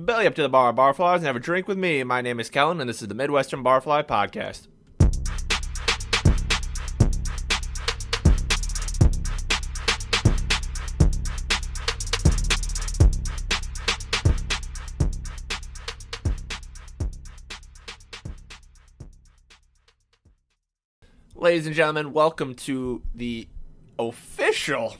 Belly up to the bar, barflies, and have a drink with me. My name is Kellen, and this is the Midwestern Barfly Podcast. Ladies and gentlemen, welcome to the official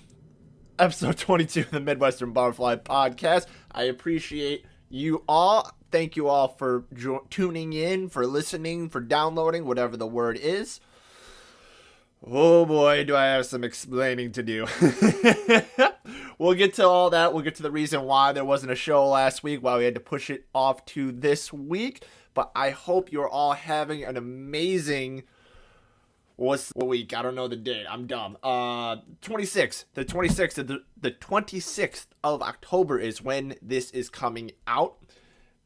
episode 22 of the Midwestern Barfly Podcast. I appreciate you all. Thank you all for tuning in, for listening, for downloading, whatever the word is. Oh boy, do I have some explaining to do. We'll get to all that. We'll get to the reason why there wasn't a show last week, why we had to push it off to this week. But I hope you're all having an amazing... What's the week? I don't know the date. I'm dumb. 26th. The 26th of October is when this is coming out.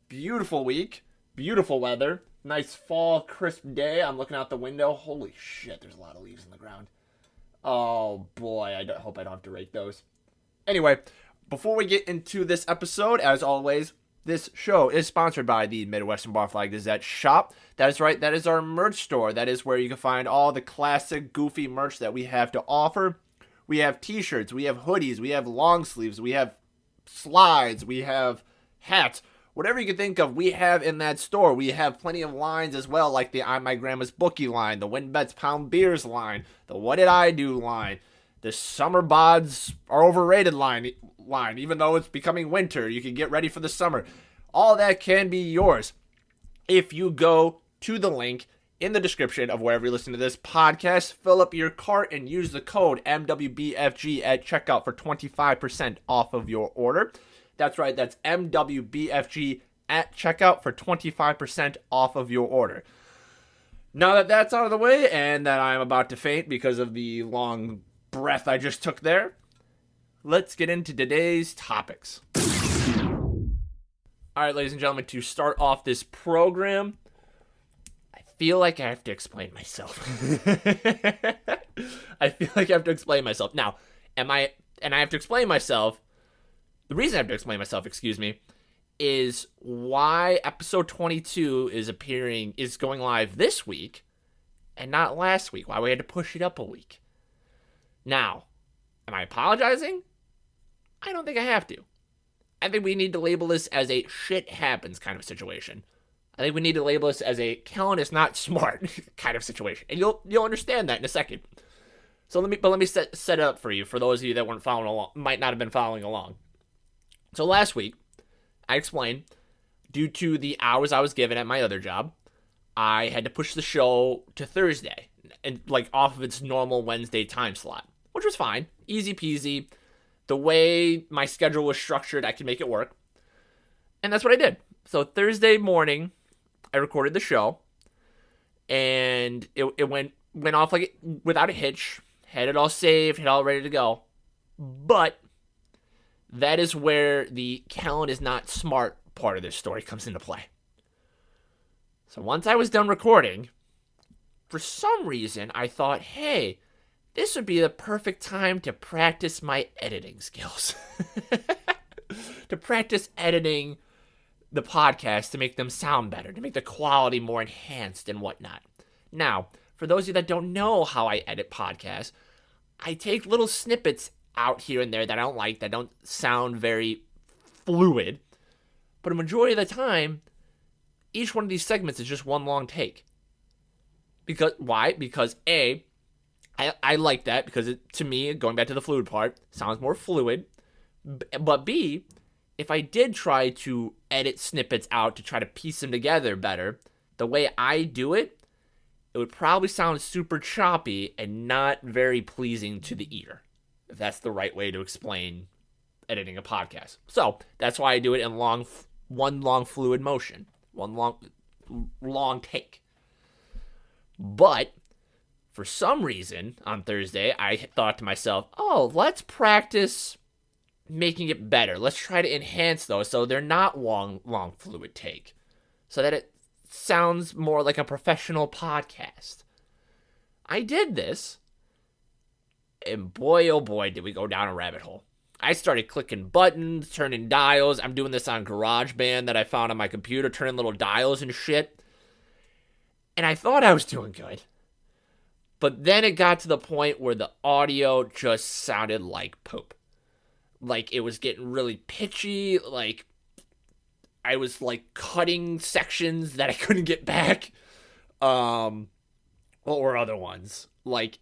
Beautiful week. Beautiful weather. Nice fall, crisp day. I'm looking out the window. Holy shit, there's a lot of leaves in the ground. Oh boy, I hope I don't have to rake those. Anyway, before we get into this episode, as always, this show is sponsored by the Midwestern Barfly Gazette shop. That is right, that is our merch store. That is where you can find all the classic, goofy merch that we have to offer. We have t-shirts, we have hoodies, we have long sleeves, we have slides, we have hats. Whatever you can think of, we have in that store. We have plenty of lines as well, like the I'm My Grandma's Bookie line, the Win Bets Pound Beers line, the What Did I Do line, the Summer Bods Are Overrated line, even though it's becoming winter. You can get ready for the summer. All that can be yours if you go to the link in the description of wherever you listen to this podcast, fill up your cart and use the code MWBFG at checkout for 25% off of your order. That's right, that's MWBFG at checkout for 25% off of your order. Now that that's out of the way and that I'm about to faint because of the long breath I just took there, let's get into today's topics. All right, ladies and gentlemen, to start off this program, I feel like I have to explain myself. Now, I have to explain myself. The reason I have to explain myself, is why episode 22 is going live this week and not last week. Why we had to push it up a week. Now, am I apologizing? I don't think I have to. I think we need to label this as a shit happens kind of situation. I think we need to label this as a Kellen is not smart kind of situation. And you'll understand that in a second. So let me set it up for you, for those of you that weren't following along, might not have been following along. So last week, I explained, due to the hours I was given at my other job, I had to push the show to Thursday, and off of its normal Wednesday time slot, which was fine, easy peasy. The way my schedule was structured, I could make it work. And that's what I did. So Thursday morning, I recorded the show. And it went off without a hitch. Had it all saved, had it all ready to go. But that is where the Kellen is not smart part of this story comes into play. So once I was done recording, for some reason, I thought, hey, this would be the perfect time to practice my editing skills. To practice editing the podcast to make them sound better, to make the quality more enhanced and whatnot. Now, for those of you that don't know how I edit podcasts, I take little snippets out here and there that I don't like, that don't sound very fluid. But a majority of the time, each one of these segments is just one long take. Why? Because A, I like that because to me, going back to the fluid part, sounds more fluid. But B, if I did try to edit snippets out to try to piece them together better, the way I do it, it would probably sound super choppy and not very pleasing to the ear, if that's the right way to explain editing a podcast. So that's why I do it in one long fluid motion, one long take. But for some reason, on Thursday, I thought to myself, let's practice making it better. Let's try to enhance those so they're not long fluid take, so that it sounds more like a professional podcast. I did this, and boy, oh boy, did we go down a rabbit hole. I started clicking buttons, turning dials. I'm doing this on GarageBand that I found on my computer, turning little dials and shit. And I thought I was doing good. But then it got to the point where the audio just sounded like poop. Like, it was getting really pitchy. Like, I was, like, cutting sections that I couldn't get back. What were other ones? Like,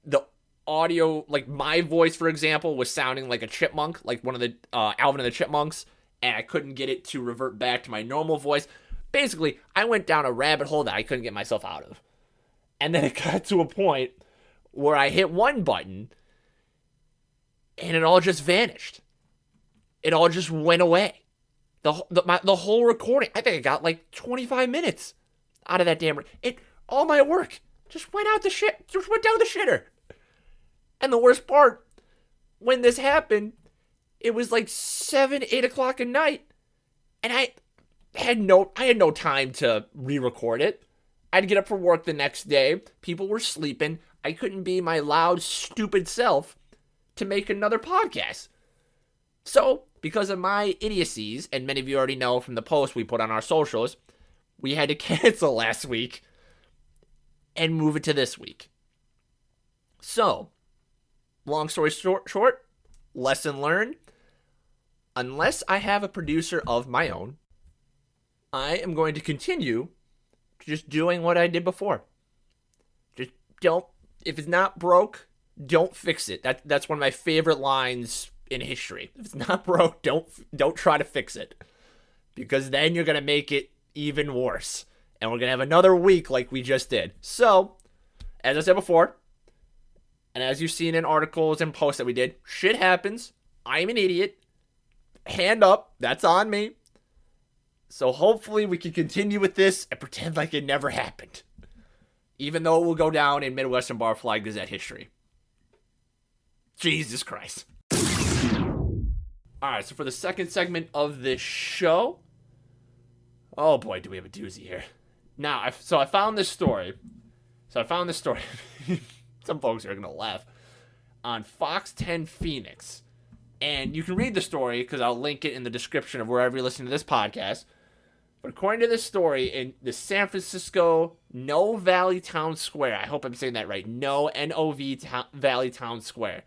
the audio, like, my voice, for example, was sounding like a chipmunk. Like, one of the Alvin and the Chipmunks. And I couldn't get it to revert back to my normal voice. Basically, I went down a rabbit hole that I couldn't get myself out of. And then it got to a point where I hit one button and it all just vanished. It all just went away. The whole recording, I think I got like 25 minutes out of that damn... all my work just went out the shit. Just went down the shitter. And the worst part, when this happened, it was like 7, 8 o'clock at night. And I had no time to re-record it. I had to get up for work the next day. People were sleeping. I couldn't be my loud, stupid self to make another podcast. So, because of my idiocies, and many of you already know from the post we put on our socials, we had to cancel last week and move it to this week. So, long story short, lesson learned. Unless I have a producer of my own, I am going to continue just doing what I did before. Just don't, if it's not broke, don't fix it. That's one of my favorite lines in history. If it's not broke, don't try to fix it. Because then you're going to make it even worse. And we're going to have another week like we just did. So, as I said before, and as you've seen in articles and posts that we did, shit happens. I'm an idiot. Hand up. That's on me. So hopefully we can continue with this and pretend like it never happened. Even though it will go down in Midwestern Barfly Gazette history. Jesus Christ. Alright, so for the second segment of this show. Oh boy, do we have a doozy here. Now, I found this story. Some folks are going to laugh. On Fox 10 Phoenix. And you can read the story because I'll link it in the description of wherever you're listening to this podcast. But according to this story, in the San Francisco No Valley Town Square, I hope I'm saying that right, N-O-V Valley Town Square.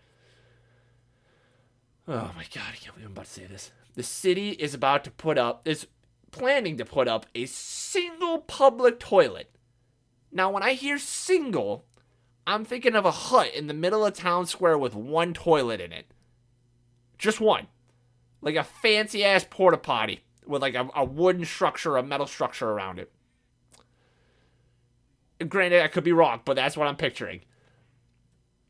Oh my God, I can't believe I'm about to say this. The city is planning to put up a single public toilet. Now, when I hear single, I'm thinking of a hut in the middle of town square with one toilet in it. Just one. Like a fancy-ass porta potty with like a wooden structure, a metal structure around it. Granted, I could be wrong, but that's what I'm picturing.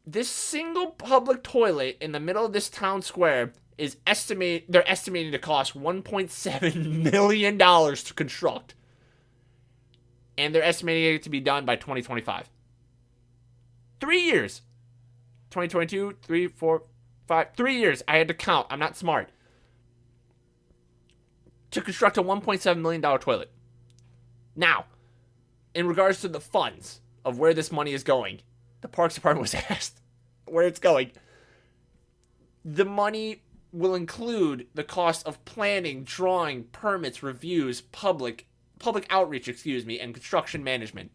This single public toilet in the middle of this town square is they're estimating to cost $1.7 million to construct. And they're estimating it to be done by 2025. 3 years. 2022, 3, 4, 5, 3 years. I had to count. I'm not smart. To construct a $1.7 million toilet. Now, in regards to the funds of where this money is going, the Parks Department was asked where it's going. The money will include the cost of planning, drawing, permits, reviews, public outreach, and construction management.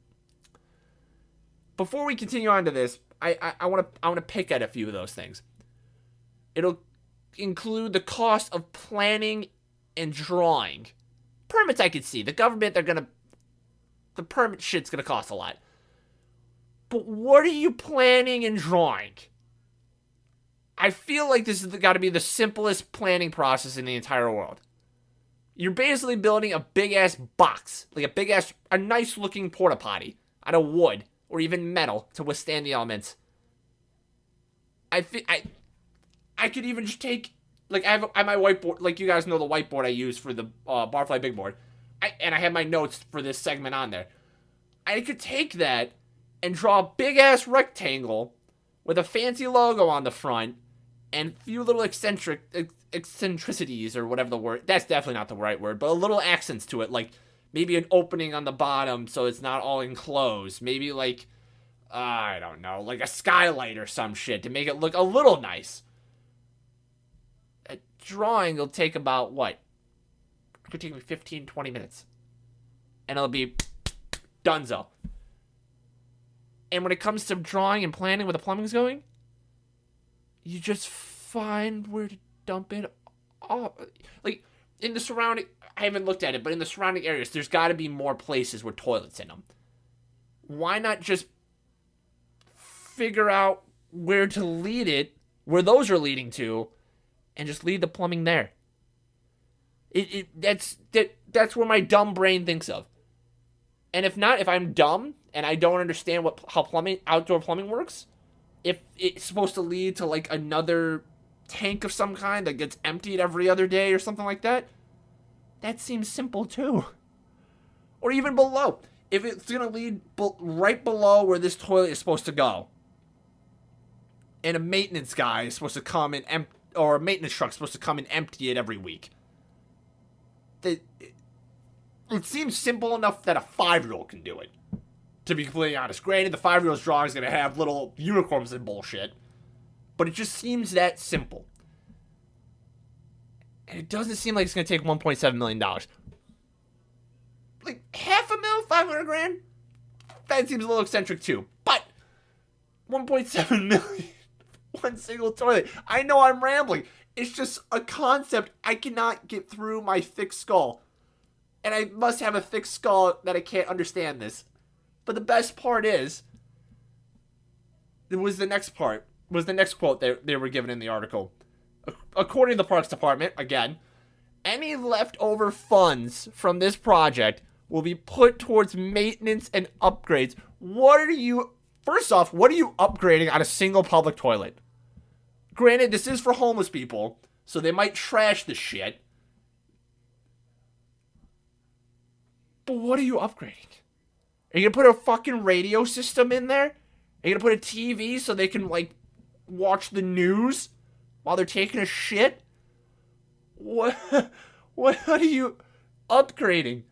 Before we continue on to this, I want to pick at a few of those things. It'll include the cost of planning and drawing. Permits I could see. The government, the permit shit's gonna cost a lot. But what are you planning and drawing? I feel like this has got to be the simplest planning process in the entire world. You're basically building a big-ass box. Like a nice-looking porta potty out of wood or even metal to withstand the elements. I could even just take... Like, I have my whiteboard. Like, you guys know the whiteboard I use for the Barfly Big Board. And I have my notes for this segment on there. I could take that and draw a big-ass rectangle with a fancy logo on the front and a few little eccentricities or whatever the word. That's definitely not the right word, but a little accents to it. Like, maybe an opening on the bottom so it's not all enclosed. Maybe, like, I don't know, like a skylight or some shit to make it look a little nice. drawing will take about, what? It could take me 15, 20 minutes. And it'll be donezo. And when it comes to drawing and planning where the plumbing's going, you just find where to dump it off. Like, in the surrounding, I haven't looked at it, but in the surrounding areas, there's got to be more places with toilets in them. Why not just figure out where to lead it, where those are leading to, and just leave the plumbing there? That's where my dumb brain thinks of. And if not, if I'm dumb and I don't understand how outdoor plumbing works, if it's supposed to lead to like another tank of some kind that gets emptied every other day or something like that, that seems simple too. Or even below, if it's gonna lead right below where this toilet is supposed to go, and a maintenance guy is supposed to come and or a maintenance truck is supposed to come and empty it every week. It seems simple enough that a 5-year-old can do it, to be completely honest. Granted, the 5-year-old's drawing is going to have little unicorns and bullshit, but it just seems that simple. And it doesn't seem like it's going to take $1.7 million. Like, $500,000, $500,000? That seems a little eccentric too. But, $1.7 million, one single toilet. I know I'm rambling. It's just a concept I cannot get through my thick skull. And I must have a thick skull that I can't understand this. But the best part is, was the next quote they were given in the article. According to the Parks Department, again, any leftover funds from this project will be put towards maintenance and upgrades. First off, what are you upgrading on a single public toilet? Granted, this is for homeless people, so they might trash the shit. But what are you upgrading? Are you going to put a fucking radio system in there? Are you going to put a TV so they can, like, watch the news while they're taking a shit? What are you upgrading?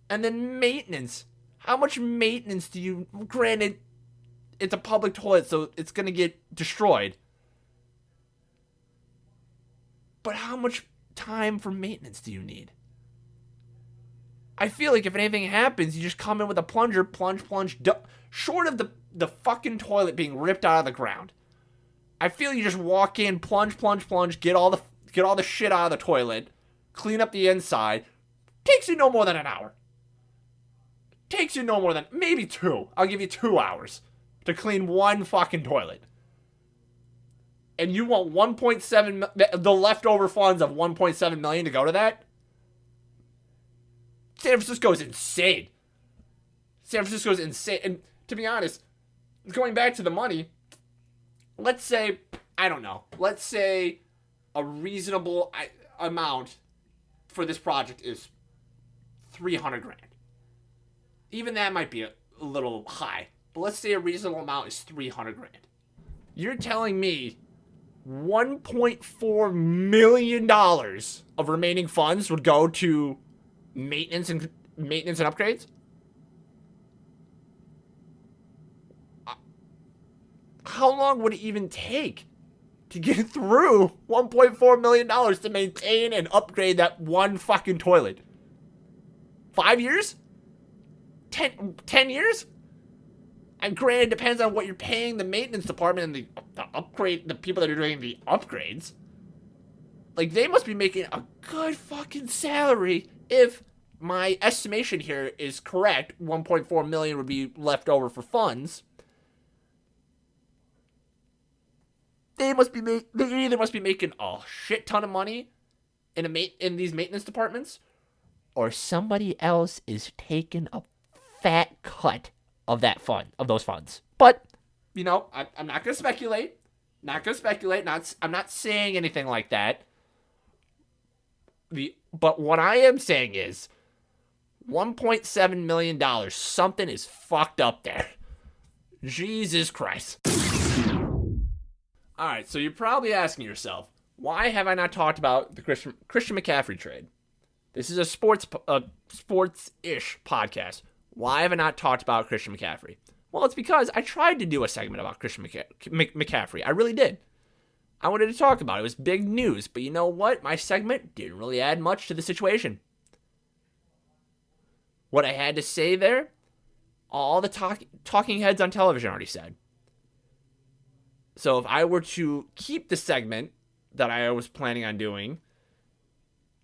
And then maintenance. How much maintenance do you... Granted, it's a public toilet, so it's going to get destroyed. But how much time for maintenance do you need? I feel like if anything happens, you just come in with a plunger, plunge, short of the fucking toilet being ripped out of the ground. I feel you just walk in, plunge, get all the shit out of the toilet, clean up the inside. Takes you no more than an hour. Takes you no more than, maybe 2. I'll give you 2 hours to clean one fucking toilet. And you want the leftover funds of $1.7 million to go to that? San Francisco is insane. And to be honest, going back to the money, let's say a reasonable amount for this project is $300,000. Even that might be a little high, but let's say a reasonable amount is $300,000. You're telling me $1.4 million of remaining funds would go to maintenance and upgrades? How long would it even take to get through $1.4 million to maintain and upgrade that one fucking toilet? 5 years? 10 years? And granted, it depends on what you're paying the maintenance department and the people that are doing the upgrades. Like, they must be making a good fucking salary if my estimation here is correct. 1.4 million would be left over for funds. They either must be making a shit ton of money in these maintenance departments, or somebody else is taking a fat cut of those funds. But, I'm not gonna speculate. I'm not saying anything like that. But what I am saying is $1.7 million. Something is fucked up there. Jesus Christ. All right, so you're probably asking yourself, why have I not talked about the Christian McCaffrey trade? This is a sports-ish podcast. Why have I not talked about Christian McCaffrey? Well, it's because I tried to do a segment about Christian McCaffrey. I really did. I wanted to talk about. It was big news, but you know what? My segment didn't really add much to the situation. What I had to say there, all the talking heads on television already said. So if I were to keep the segment that I was planning on doing,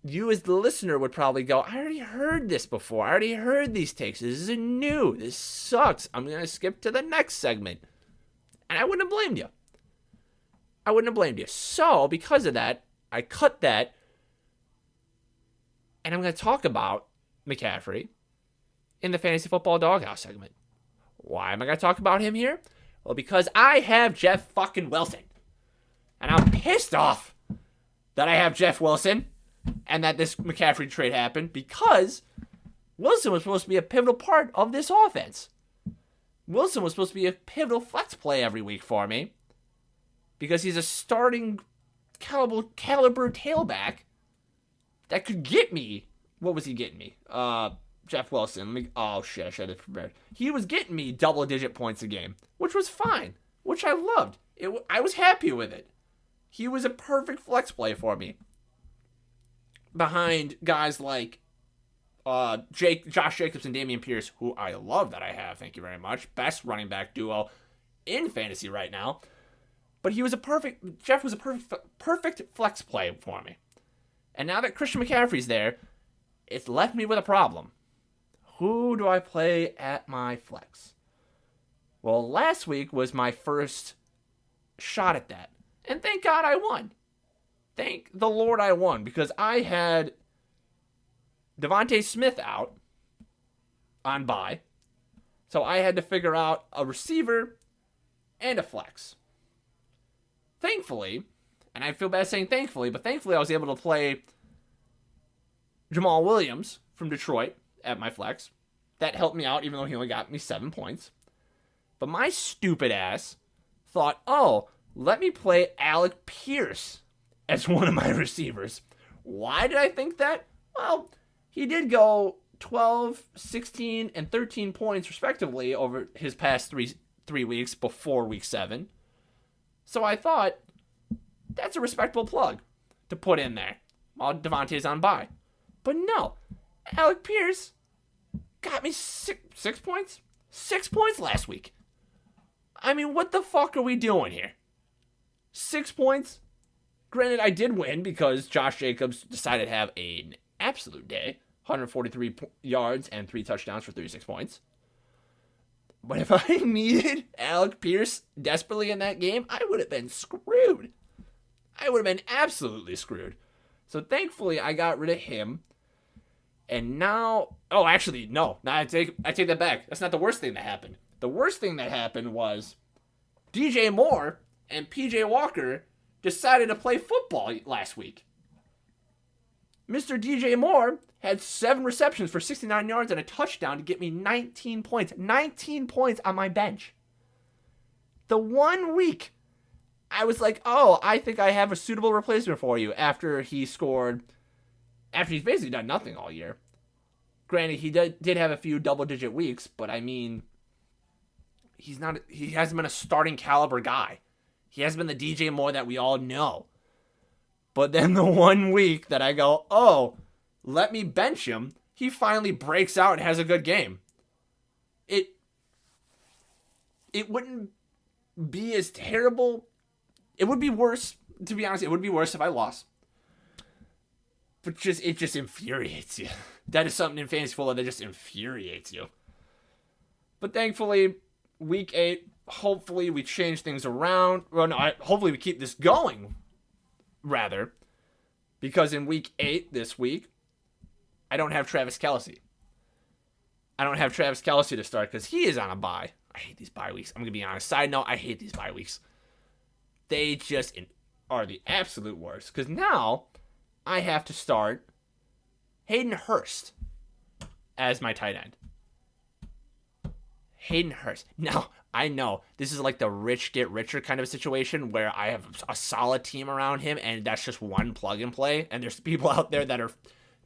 you as the listener would probably go, I already heard this before. I already heard these takes. This is new. This sucks. I'm going to skip to the next segment. And I wouldn't have blamed you. So because of that, I cut that. And I'm going to talk about McCaffrey in the Fantasy Football Doghouse segment. Why am I going to talk about him here? Well, because I have Jeff fucking Wilson. And I'm pissed off that I have Jeff Wilson and that this McCaffrey trade happened, because Wilson was supposed to be a pivotal part of this offense. Wilson was supposed to be a pivotal flex play every week for me, because he's a starting caliber tailback that could get me. What was he getting me? Jeff Wilson. Oh shit, I should have prepared. He was getting me double-digit points a game, which was fine, which I loved. I was happy with it. He was a perfect flex play for me, behind guys like Josh Jacobs and Dameon Pierce, who I love that I have. Thank you very much. Best running back duo in fantasy right now. But Jeff was a perfect flex play for me. And now that Christian McCaffrey's there, it's left me with a problem. Who do I play at my flex? Well, last week was my first shot at that. And thank God I won. Thank the Lord I won, because I had Devontae Smith out on bye. So I had to figure out a receiver and a flex. Thankfully, and I feel bad saying thankfully, but thankfully I was able to play Jamal Williams from Detroit at my flex. That helped me out, even though he only got me 7 points. But my stupid ass thought, let me play Alec Pierce as one of my receivers. Why did I think that? Well, he did go 12, 16, and 13 points respectively over his past three weeks before week 7. So I thought, that's a respectable plug to put in there while Devontae's on bye. But no, Alec Pierce got me 6 points? 6 points last week. I mean, what the fuck are we doing here? 6 points? Granted, I did win because Josh Jacobs decided to have an absolute day. 143 yards and 3 touchdowns for 36 points. But if I needed Alec Pierce desperately in that game, I would have been screwed. I would have been absolutely screwed. So thankfully, I got rid of him. And now... Oh, actually, no. I take that back. That's not the worst thing that happened. The worst thing that happened was DJ Moore and PJ Walker decided to play football last week. Mr. DJ Moore had 7 receptions for 69 yards and a touchdown to get me 19 points. 19 points on my bench. The 1 week, I was like, I think I have a suitable replacement for you after he's basically done nothing all year. Granted, he did have a few double-digit weeks, but I mean, he hasn't been a starting caliber guy. He hasn't been the DJ Moore that we all know. But then the 1 week that I go, let me bench him, he finally breaks out and has a good game. It wouldn't be as terrible. It would be worse, to be honest. It would be worse if I lost. But it just infuriates you. That is something in fantasy football that just infuriates you. But thankfully, week 8, hopefully we change things around. Well, no, hopefully we keep this going, rather. Because in week 8 this week, I don't have Travis Kelce. I don't have Travis Kelce to start because he is on a bye. I hate these bye weeks. I'm going to be honest. Side note, I hate these bye weeks. They just are the absolute worst. Because now I have to start Hayden Hurst as my tight end. Hayden Hurst. Now, I know this is like the rich get richer kind of a situation where I have a solid team around him and that's just one plug and play. And there's people out there that are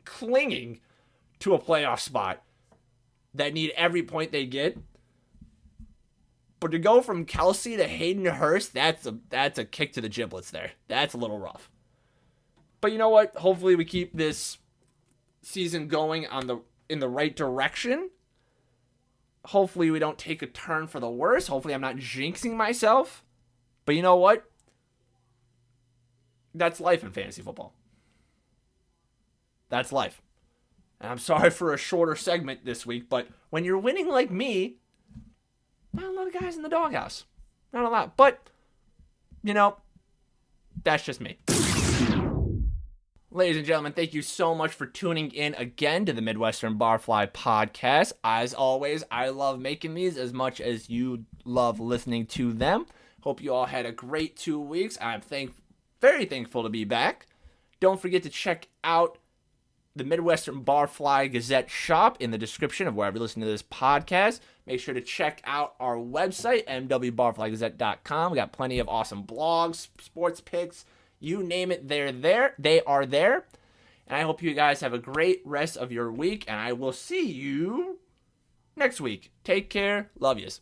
clinging to a playoff spot that need every point they get. But to go from Kelsey to Hayden Hurst, that's a kick to the giblets there. That's a little rough. But you know what? Hopefully we keep this season going in the right direction. Hopefully we don't take a turn for the worse. Hopefully I'm not jinxing myself. But you know what? That's life in fantasy football. That's life. And I'm sorry for a shorter segment this week, but when you're winning like me, not a lot of guys in the doghouse. Not a lot. But, you know, that's just me. Ladies and gentlemen, thank you so much for tuning in again to the Midwestern Barfly Podcast. As always, I love making these as much as you love listening to them. Hope you all had a great 2 weeks. I'm very thankful to be back. Don't forget to check out the Midwestern Barfly Gazette shop in the description of wherever you listen to this podcast. Make sure to check out our website, mwbarflygazette.com. We got plenty of awesome blogs, sports picks, you name it, they're there. They are there. And I hope you guys have a great rest of your week, and I will see you next week. Take care. Love yous.